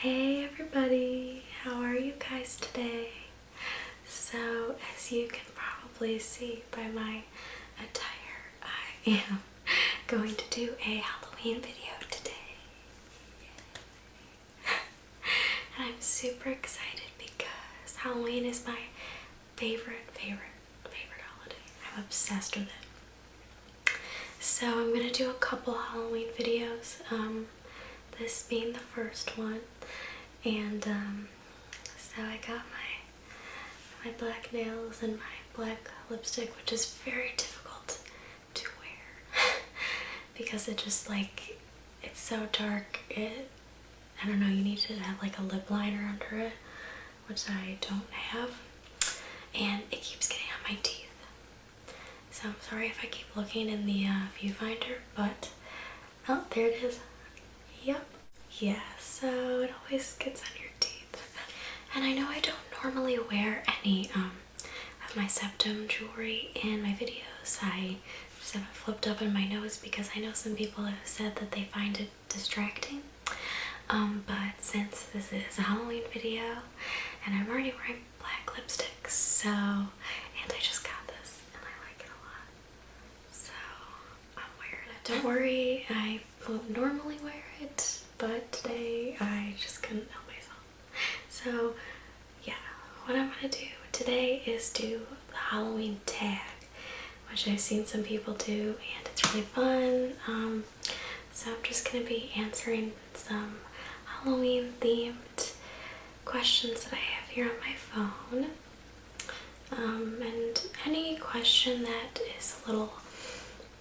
Hey everybody, how are you guys today? So as you can probably see by my attire, I am going to do a Halloween video today. And I'm super excited because Halloween is my favorite holiday. I'm obsessed with it. So I'm going to do a couple Halloween videos, this being the first one. And so I got my black nails and my black lipstick, which is very difficult to wear because it just it's so dark. I don't know, you need to have like a lip liner under it, which I don't have, and it keeps getting on my teeth. So I'm sorry if I keep looking in the viewfinder, but oh, there it is. Yep. Yeah, so it always gets on your teeth. And I know I don't normally wear any of my septum jewelry in my videos. I just have it flipped up in my nose because I know some people have said that they find it distracting. But since this is a Halloween video and I'm already wearing black lipstick, so, and I just got this and I like it a lot, so I'm wearing it. Don't worry, I won't normally wear it, but today I just couldn't help myself. So yeah, what I'm gonna do today is do the Halloween tag, which I've seen some people do and it's really fun. So I'm just gonna be answering some Halloween themed questions that I have here on my phone. And any question that is a little,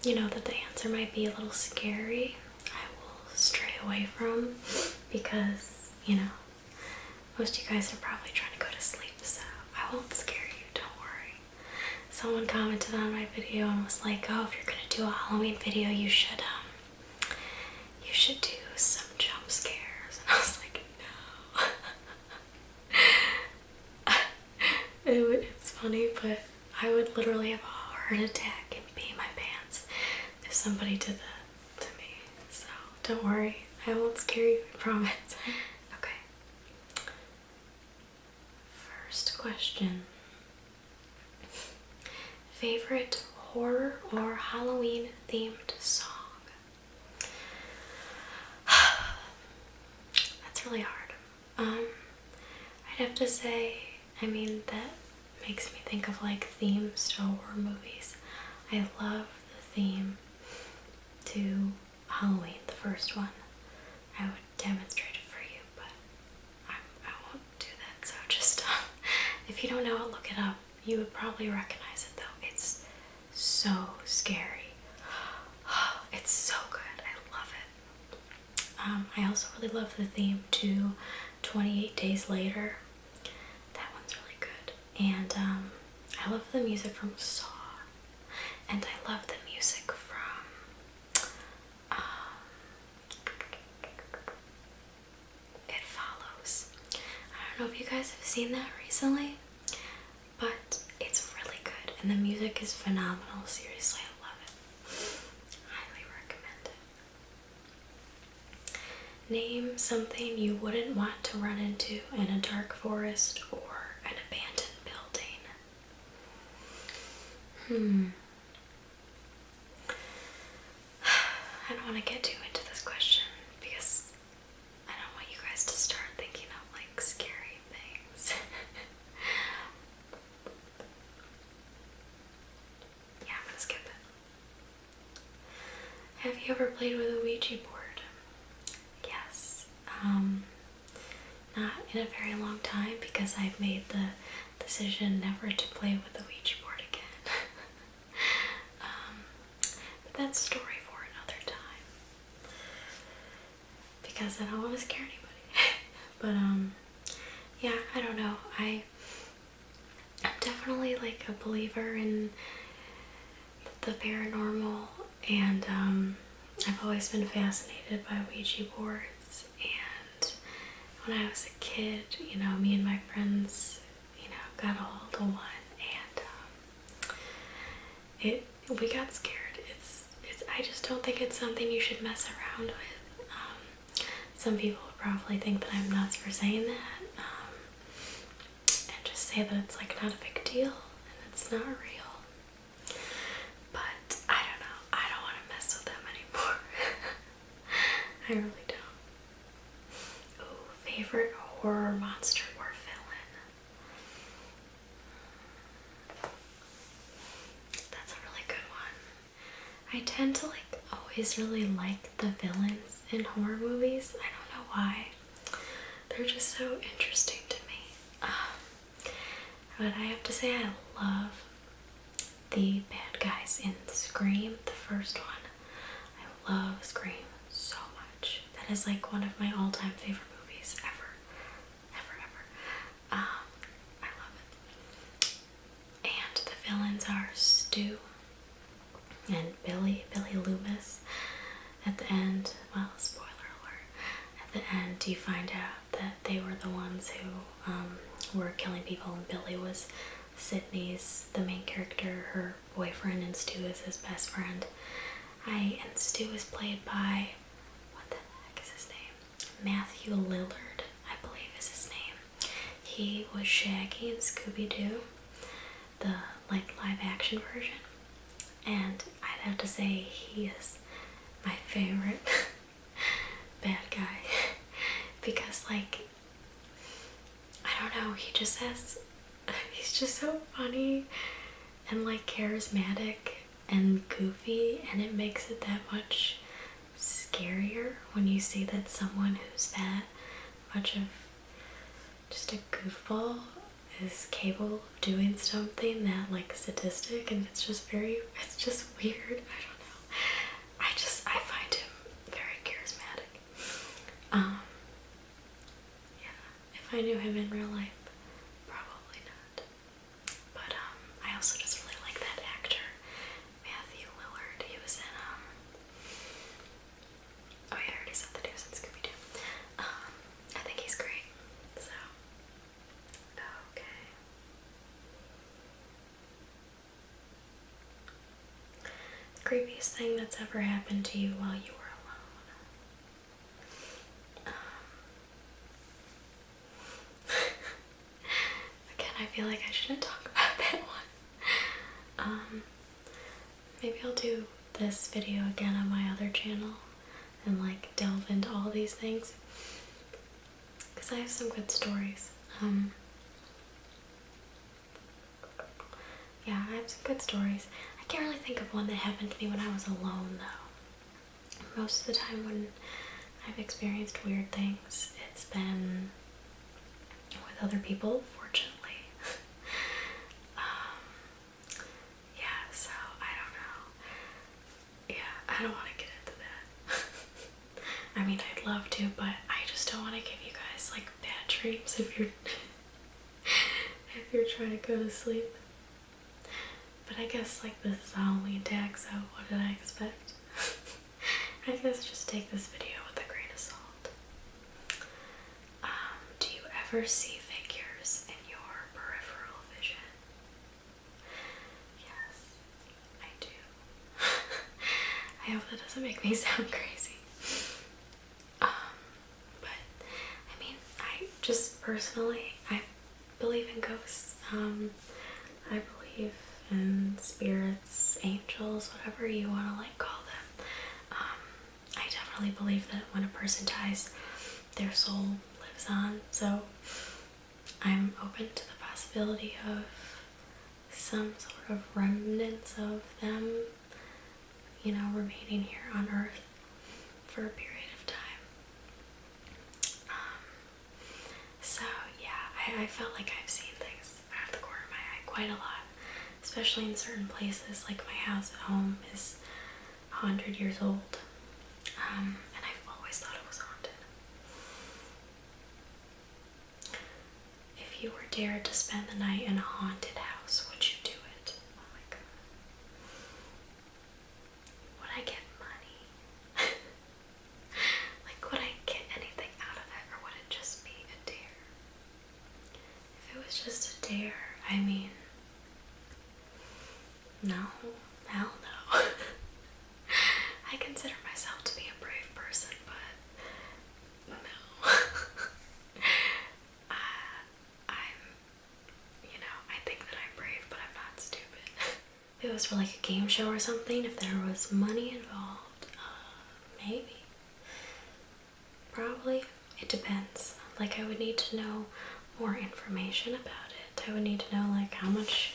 that the answer might be a little scary, I will stray away from because, most of you guys are probably trying to go to sleep, so I won't scare you, don't worry. Someone commented on my video and was like, oh, if you're gonna do a Halloween video, you should do some jump scares. And I was like, no. It's funny, but I would literally have a heart attack and pee my pants if somebody did that to me. So don't worry, I won't scare you, I promise. Okay. First question. Favorite horror or Halloween themed song? That's really hard. I'd have to say, that makes me think of themes to horror movies. I love the theme to Halloween, the first one. I would demonstrate it for you, but I won't do that, so just if you don't know it, look it up. You would probably recognize it though. It's so scary. It's so good. I love it. I also really love the theme to 28 Days Later. That one's really good. And I love the music from Saw. And I love the music from It Follows. I don't know if you guys have seen that recently, but it's really good. And the music is phenomenal. Seriously, I love it. Highly recommend it. Name something you wouldn't want to run into in a dark forest or an abandoned building. I don't want to get too into this question because I don't want you guys to start thinking of scary things. Yeah, I'm gonna skip it. Have you ever played with a Ouija board? Yes. Not in a very long time because I've made the decision never to play with the Ouija board again. But that's a story for another time because I don't want to scare anybody. But yeah, I don't know. I'm definitely a believer in the paranormal, and I've always been fascinated by Ouija boards. And when I was a kid, me and my friends, got a hold of one, and we got scared. I just don't think it's something you should mess around with. Some people would probably think that I'm nuts for saying that, and just say that it's like not a big deal and it's not real. But I don't know. I don't want to mess with them anymore. I really don't. Ooh, favorite horror monster or villain? That's a really good one. I tend to like always really like the villains in horror movies. I don't know why. They're just so interesting to me. But I have to say I love the bad guys in Scream, the first one. I love Scream so much. That is like one of my all-time favorite movies ever. Ever. I love it. And the villains are Stu and Billy Loomis. At the end, well, spoiler alert, at the end you find out that they were the ones who were killing people, and Billy was Sydney's, the main character, her boyfriend, and Stu is his best friend. And Stu is played by, what the heck is his name? Matthew Lillard, I believe is his name. He was Shaggy in Scooby-Doo, the like live action version. And I'd have to say he is my favorite bad guy. Because like, I don't know, he's just so funny and like charismatic and goofy, and it makes it that much scarier when you see that someone who's that much of just a goofball is capable of doing something that like sadistic, and it's just weird. I don't know. I find him very charismatic. Yeah, if I knew him in real life, probably not. But I also just really like that actor, Matthew Lillard. He was in oh yeah, I already said that he was in Scooby-Doo. I think he's great. So okay. The creepiest thing that's ever happened to you while you were alone. Again, I feel like I shouldn't talk about that one. Maybe I'll do this video again on my other channel and like delve into all these things, because I have some good stories. Yeah, I have some good stories. I can't really think of one that happened to me when I was alone though. Most of the time when I've experienced weird things, it's been with other people, fortunately. Yeah, so I don't know. Yeah, I don't want to get into that. I mean, I'd love to, but I just don't want to give you guys like bad dreams if you're if you're trying to go to sleep. But I guess like this is a Halloween tag, so what did I expect? I guess just take this video with a grain of salt. Do you ever see figures in your peripheral vision? Yes, I do. I hope that doesn't make me sound crazy. But I mean, I just personally, I believe in ghosts. I believe in spirits, angels, whatever you want to like call them. I definitely believe that when a person dies, their soul lives on. So I'm open to the possibility of some sort of remnants of them, you know, remaining here on Earth for a period of time. So yeah, I felt like I've seen things out of the corner of my eye quite a lot, especially in certain places. Like my house at home is 100 years old, and I've always thought it was haunted. If you were dared to spend the night in a haunted house, would you do it? Oh my god. Would I get money? Like, would I get anything out of it, or would it just be a dare? If it was just a dare, I mean, no, hell no. I consider myself to be a brave person, but no. was for like a game show or something, if there was money involved, maybe. Probably. It depends. Like, I would need to know more information about it. I would need to know, like, how much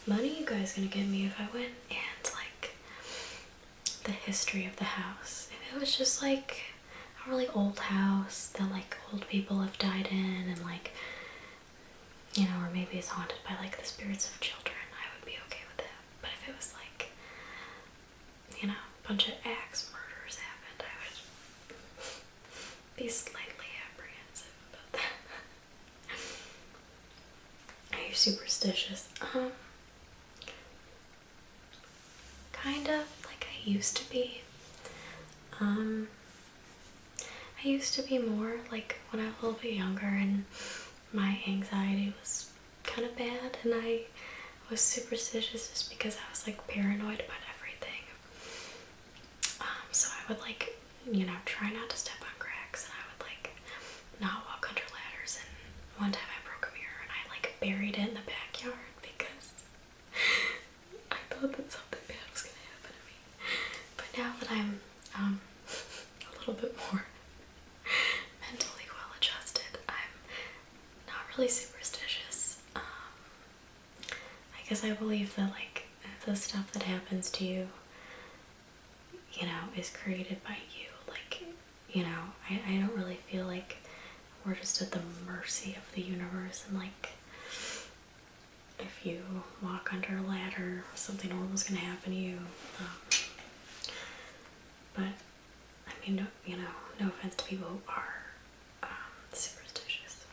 money you guys gonna give me if I win, and like the history of the house. If it was just like a really old house that like old people have died in, and like, you know, or maybe it's haunted by like the spirits of children, I would be okay with it. But if it was like, you know, a bunch of axe murders happened, I would be slightly apprehensive about that. Are you superstitious? Kind of, like I used to be. I used to be more like when I was a little bit younger and my anxiety was kind of bad, and I was superstitious just because I was like paranoid about everything. So I would like, you know, try not to step on cracks, and I would like not walk under ladders, and one time I broke a mirror and I like buried it in the backyard because I thought that something bad was gonna happen to me. But now that I'm a little bit more mentally well adjusted, I'm not really superstitious. I guess I believe that like the stuff that happens to you, you know, is created by you. Like, you know, I don't really feel like we're just at the mercy of the universe, and like if you walk under a ladder, something horrible's gonna happen to you. But I mean, no, you know, no offense to people who are superstitious.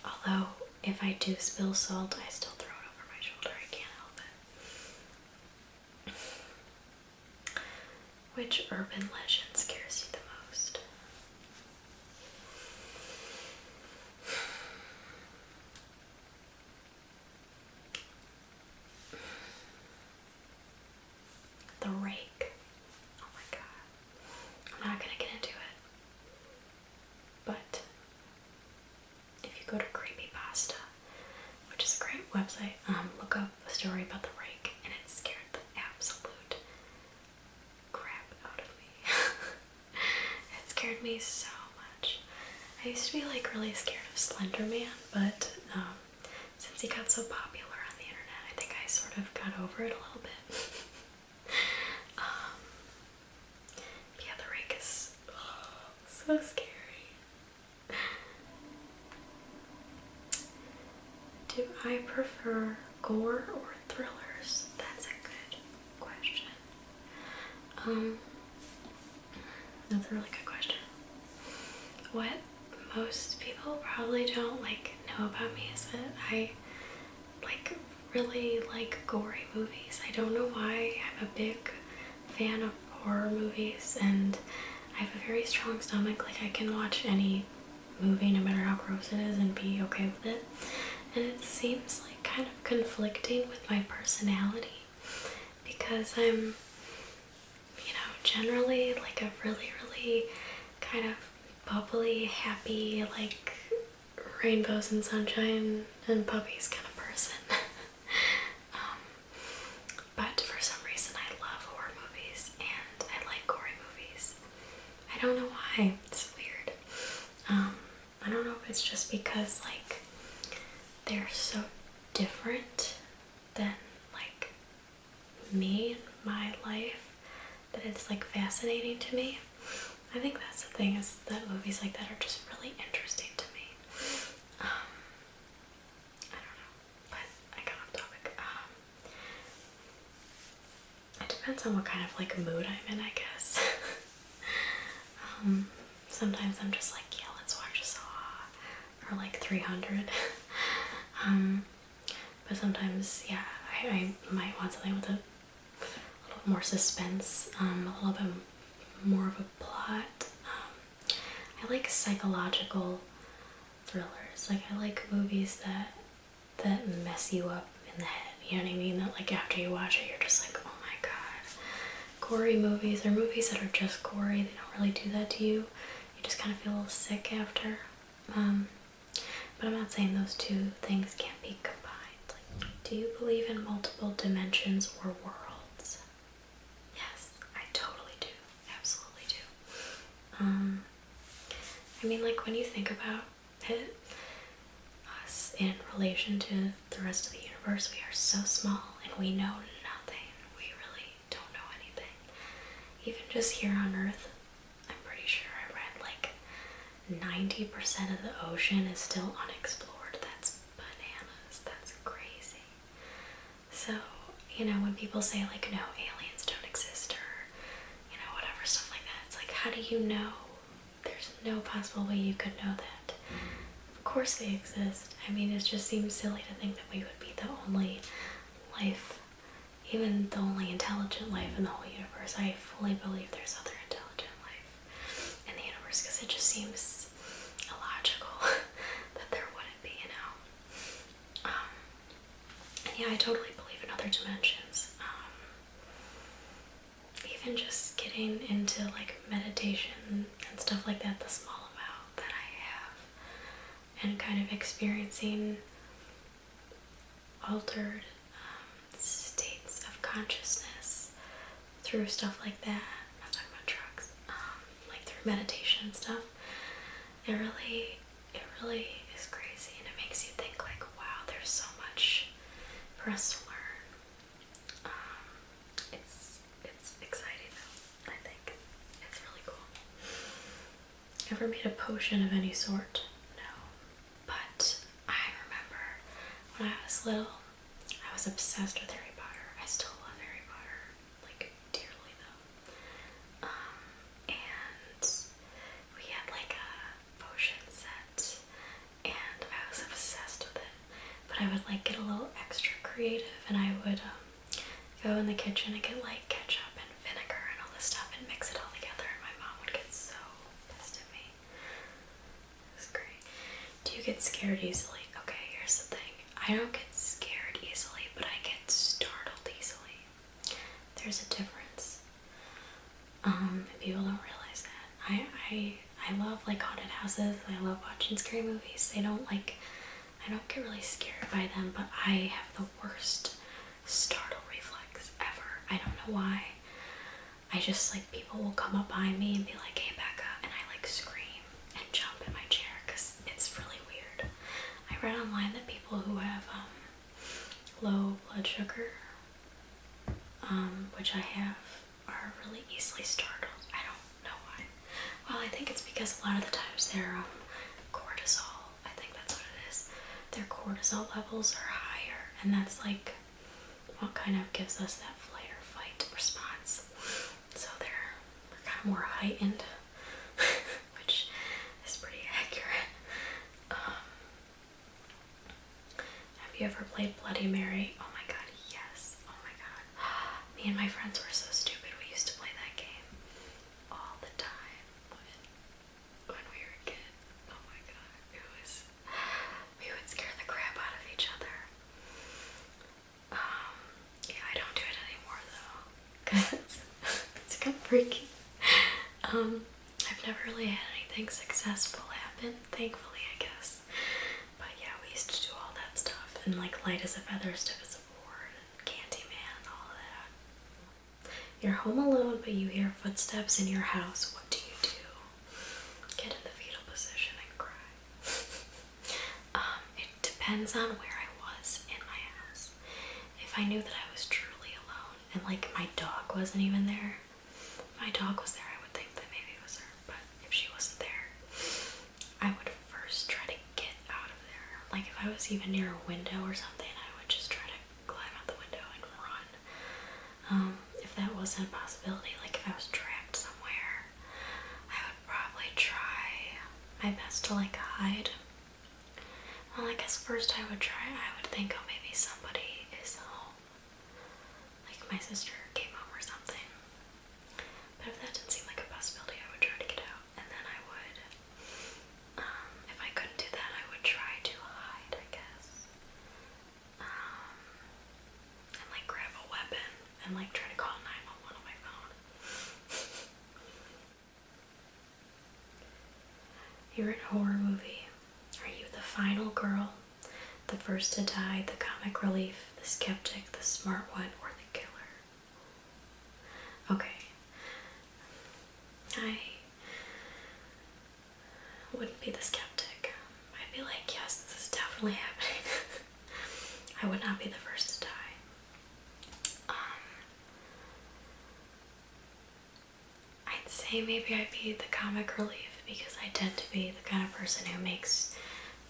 Although, if I do spill salt, I still throw it over my shoulder. I can't help it. Which urban legend scares you the most? The Rake. Oh my god. I'm not gonna get into it. But if you go to Creepypasta, which is a great website, look up a story about the Rake, and it scared the absolute crap out of me. It scared me so much. I used to be like really scared of Slender Man, but since he got so popular on the internet, I think I sort of got over it a little bit. But yeah, the Rake is so scary. Do I prefer gore or thrillers? That's a good question. That's a really good question. What most people probably don't like know about me is that I like really like gory movies. I don't know why. I'm a big fan of horror movies, and I have a very strong stomach. Like, I can watch any movie no matter how gross it is and be okay with it. And it seems like kind of conflicting with my personality, because I'm, you know, generally like a really, really kind of bubbly, happy, like rainbows and sunshine and puppies kind of person. But for some reason I love horror movies and I like gory movies. I don't know why. It's weird. I don't know if it's just because like they're so different than like me and my life that it's like fascinating to me. I think that's the thing, is that movies like that are just really interesting to me. I don't know, but I got off topic. It depends on what kind of like mood I'm in, I guess. Sometimes I'm just like, yeah, let's watch Saw or like 300. But sometimes, yeah, I might want something with a little more suspense, a little bit more of a plot. I like psychological thrillers. Like, I like movies that mess you up in the head. You know what I mean? That like after you watch it, you're just like, oh my god. Gory movies, or movies that are just gory, they don't really do that to you. You just kind of feel a little sick after. But I'm not saying those two things can't be combined. Like, Do you believe in multiple dimensions or worlds? Yes, I totally do. Absolutely do. I mean, like, when you think about it, us in relation to the rest of the universe, we are so small and we know nothing. We really don't know anything. Even just here on Earth, I'm pretty sure I read like 90% of the ocean is still unexplored. That's bananas. That's crazy. So, you know, when people say like, no, aliens don't exist, or, you know, whatever, stuff like that, it's like, how do you know? There's no possible way you could know that. Of course they exist. I mean, it just seems silly to think that we would be the only life, even the only intelligent life in the whole universe. I fully believe there's other intelligent life in the universe, because it just seems illogical that there wouldn't be, you know. And yeah, I totally believe in other dimensions. Even just getting into like meditation and stuff like that, the small amount that I have, and kind of experiencing altered states of consciousness through stuff like that. I'm not talking about drugs, like through meditation and stuff. It really is crazy, and it makes you think like, wow, there's so much for us to learn. It's exciting though, I think. It's really cool. Ever made a potion of any sort? No. But I remember when I was little, I was obsessed with Harry Potter. I still love Harry Potter, like, dearly though. And we had like a potion set, and I was obsessed with it. But I would like get a little extra creative, and I would go in the kitchen and get like ketchup and vinegar and all this stuff and mix it all together, and my mom would get so pissed at me. It was great. Do you get scared easily? Okay, here's the thing. I don't get scared easily, but I get startled easily. There's a difference. People don't realize that. I love like haunted houses. I love watching scary movies. I don't get really scared by them, but I have the worst startle reflex ever. I don't know why. I just, like, people will come up behind me and be like, hey Becca, and I like scream and jump in my chair because it's really weird. I read online that people who have low blood sugar, which I have, are really easily startled. I don't know why. Well, I think it's because a lot of the times their cortisol, I think that's what it is, their cortisol levels are higher, and that's like what kind of gives us that flight or fight response. So they're kind of more heightened, which is pretty accurate. Have you ever played Bloody Mary? Oh my god, yes. Oh my god. Me and my friends were so stupid. We used to play that game all the time when we were kids. Oh my god. We would scare the crap out of each other. Yeah, I don't do it anymore though, because it's kind of freaky. I've never really had anything successful happen, thankfully, I guess. But yeah, we used to do all that stuff, and like light as a feather, stiff as a board, and Candyman, and all of that. You're home alone, but you hear footsteps in your house. What do you do? Get in the fetal position and cry. It depends on where I was in my house. If I knew that I was truly alone, and like my dog wasn't even there, my dog was there, I would think that maybe it was her. But if she wasn't there, I would first try to get out of there. Like if I was even near a window or something, I would just try to climb out the window and run. If that wasn't a possibility, like if I was trapped somewhere, I would probably try my best to like hide. Well, I guess first I would think, oh, maybe somebody is home. Like my sister came home or something. But if that didn't seem like a possibility, I would try to get out. And then I would, if I couldn't do that, I would try to hide, I guess. And like grab a weapon and like try to call 911 on my phone. You're in a horror movie. Are you the final girl, the first to die, the comic relief, the skeptic, the smart one, or the killer? Okay. I wouldn't be the skeptic. I'd be like, yes, this is definitely happening. I would not be the first to die. I'd say maybe I'd be the comic relief because I tend to be the kind of person who makes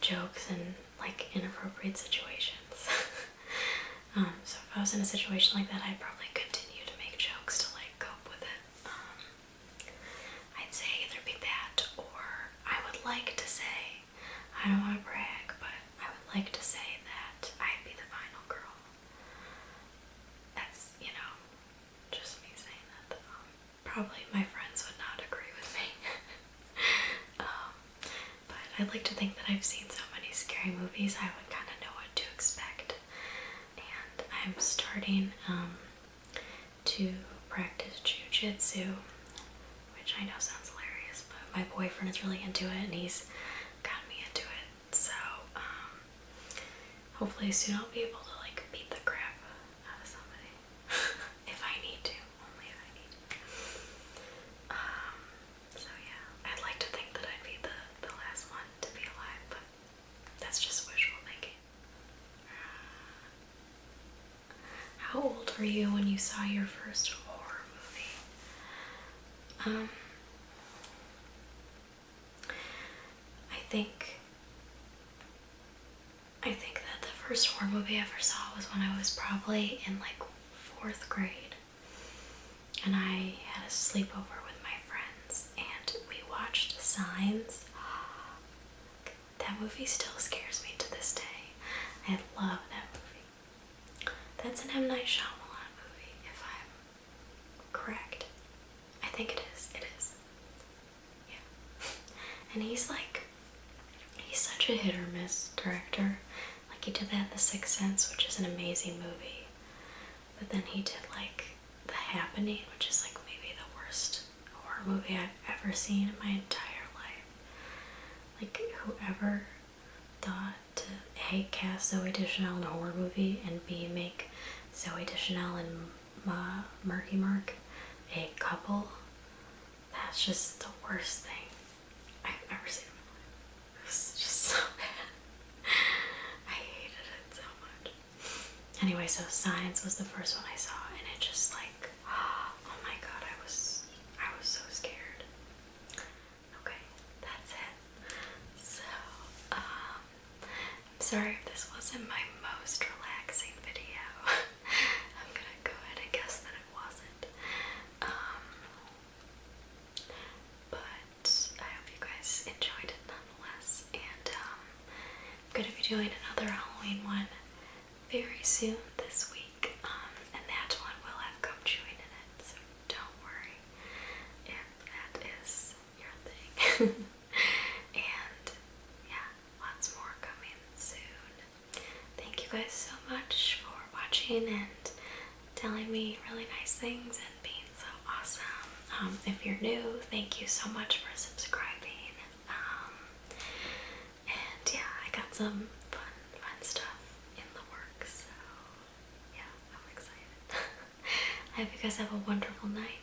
jokes in like inappropriate situations. So if I was in a situation like that, I'd probably continue to make jokes to like cope with it. I'd say either be that, or I would like to say, I don't want to brag, but I would like to say that I'd be the final girl. That's, just me saying that. Probably my friends would not agree with me. But I'd like to think that I've seen so many scary movies, I would kind of know what to expect. And I'm starting to practice jujitsu, which I know sounds hilarious, but my boyfriend is really into it and he's got me into it. So hopefully soon I'll be able to like beat the crap out of somebody. If I need to, only if I need to. So yeah, I'd like to think that I'd be the last one to be alive, but that's just wishful thinking. How old were you when you saw your first horror movie? I think that the first horror movie I ever saw was when I was probably in like 4th grade. And I had a sleepover with my friends and we watched Signs. That movie still scares me to this day. I love that movie. That's an M. Night Shyamalan movie, if I'm correct. I think it is. It is. Yeah. And he's such a hit or miss director. Like he did that in The Sixth Sense, which is an amazing movie. But then he did like The Happening, which is like maybe the worst horror movie I've ever seen in my entire life. Like whoever thought to A, cast Zoe Deschanel in a horror movie, and B, make Zoe Deschanel and Marky Mark a couple, that's just the worst thing I've ever seen in my life. It was just so bad. I hated it so much. Anyway, so Signs was the first one I saw, and it just like, oh my god, I was so scared. Okay, that's it. So, I'm sorry if this wasn't my most relaxing video. I'm gonna go ahead and guess that it wasn't. But I hope you guys enjoyed it nonetheless. And I'm gonna be doing another Halloween one very soon this week. And that one will have gum chewing in it, so don't worry if that is your thing. And yeah, lots more coming soon. Thank you guys so much for watching and telling me really nice things and being so awesome. If you're new, thank you so much for subscribing. And yeah, I got some fun stuff in the works, so yeah, I'm excited. I hope you guys have a wonderful night,